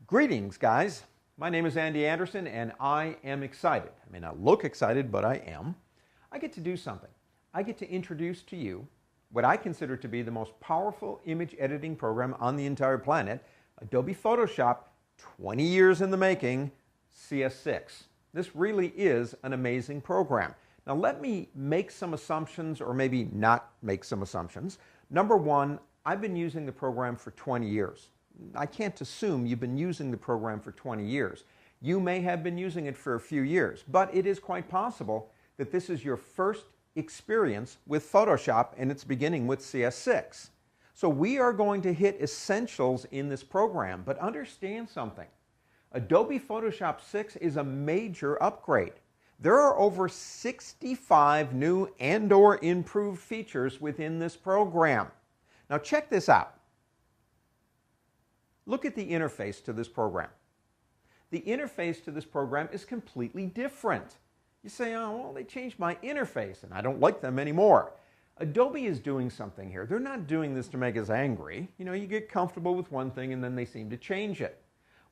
Greetings, guys. My name is Andy Anderson, and I am excited. I may not look excited, but I am. I get to do something. I get to introduce to you what I consider to be the most powerful image editing program on the entire planet, Adobe Photoshop, 20 years in the making, CS6. This really is an amazing program. Now let me make some assumptions, or maybe not make some assumptions. Number one, I've been using the program for 20 years. I can't assume you've been using the program for 20 years. You may have been using it for a few years, but it is quite possible that this is your first experience with Photoshop, and it's beginning with CS6. So we are going to hit essentials in this program, but understand something. Adobe Photoshop 6 is a major upgrade. There are over 65 new and/or improved features within this program. Now check this out. Look at the interface to this program. The interface to this program is completely different. You say, oh, well, they changed my interface and I don't like them anymore. Adobe is doing something here. They're not doing this to make us angry. You know, you get comfortable with one thing and then they seem to change it.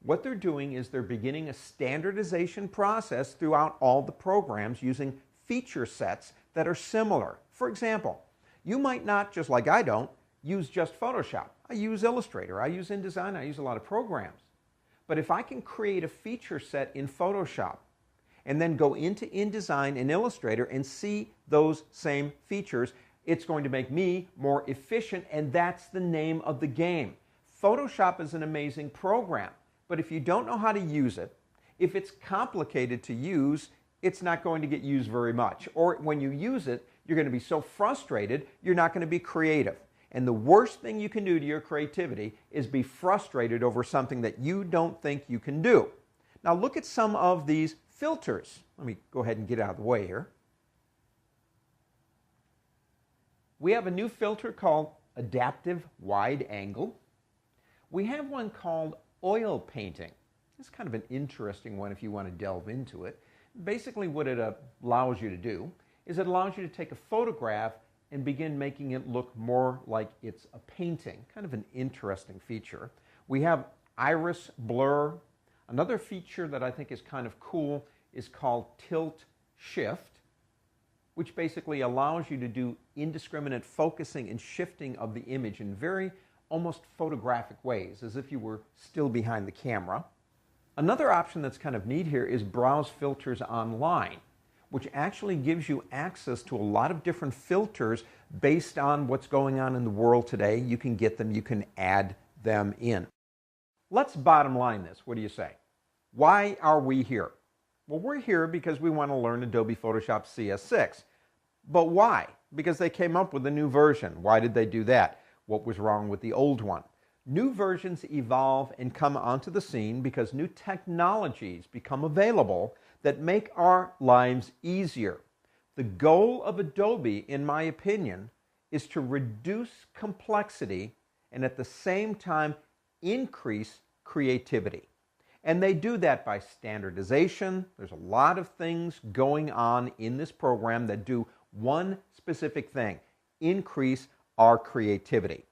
What they're doing is they're beginning a standardization process throughout all the programs using feature sets that are similar. For example, you might not, just like I don't, use just Photoshop. I use Illustrator, I use InDesign, I use a lot of programs. But if I can create a feature set in Photoshop and then go into InDesign and Illustrator and see those same features, it's going to make me more efficient, and that's the name of the game. Photoshop is an amazing program, but if you don't know how to use it, if it's complicated to use, it's not going to get used very much. Or when you use it, you're going to be so frustrated, you're not going to be creative. And the worst thing you can do to your creativity is be frustrated over something that you don't think you can do. Now look at some of these filters. Let me go ahead and get out of the way here. We have a new filter called Adaptive Wide Angle. We have one called Oil Painting. It's kind of an interesting one if you want to delve into it. Basically what it allows you to do is it allows you to take a photograph and begin making it look more like it's a painting. Kind of an interesting feature. We have iris blur. Another feature that I think is kind of cool is called tilt shift, which basically allows you to do indiscriminate focusing and shifting of the image in very almost photographic ways, as if you were still behind the camera. Another option that's kind of neat here is browse filters online, which actually gives you access to a lot of different filters based on what's going on in the world today. You can get them, you can add them in. Let's bottom line this. What do you say? Why are we here? Well, we're here because we want to learn Adobe Photoshop CS6. But why? Because they came up with a new version. Why did they do that? What was wrong with the old one? New versions evolve and come onto the scene because new technologies become available that make our lives easier. The goal of Adobe, in my opinion, is to reduce complexity and at the same time increase creativity. And they do that by standardization. There's a lot of things going on in this program that do one specific thing: increase our creativity.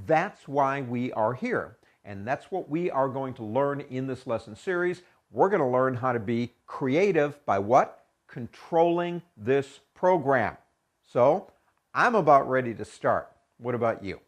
That's why we are here. And that's what we are going to learn in this lesson series. We're going to learn how to be creative by what? Controlling this program. So I'm about ready to start. What about you?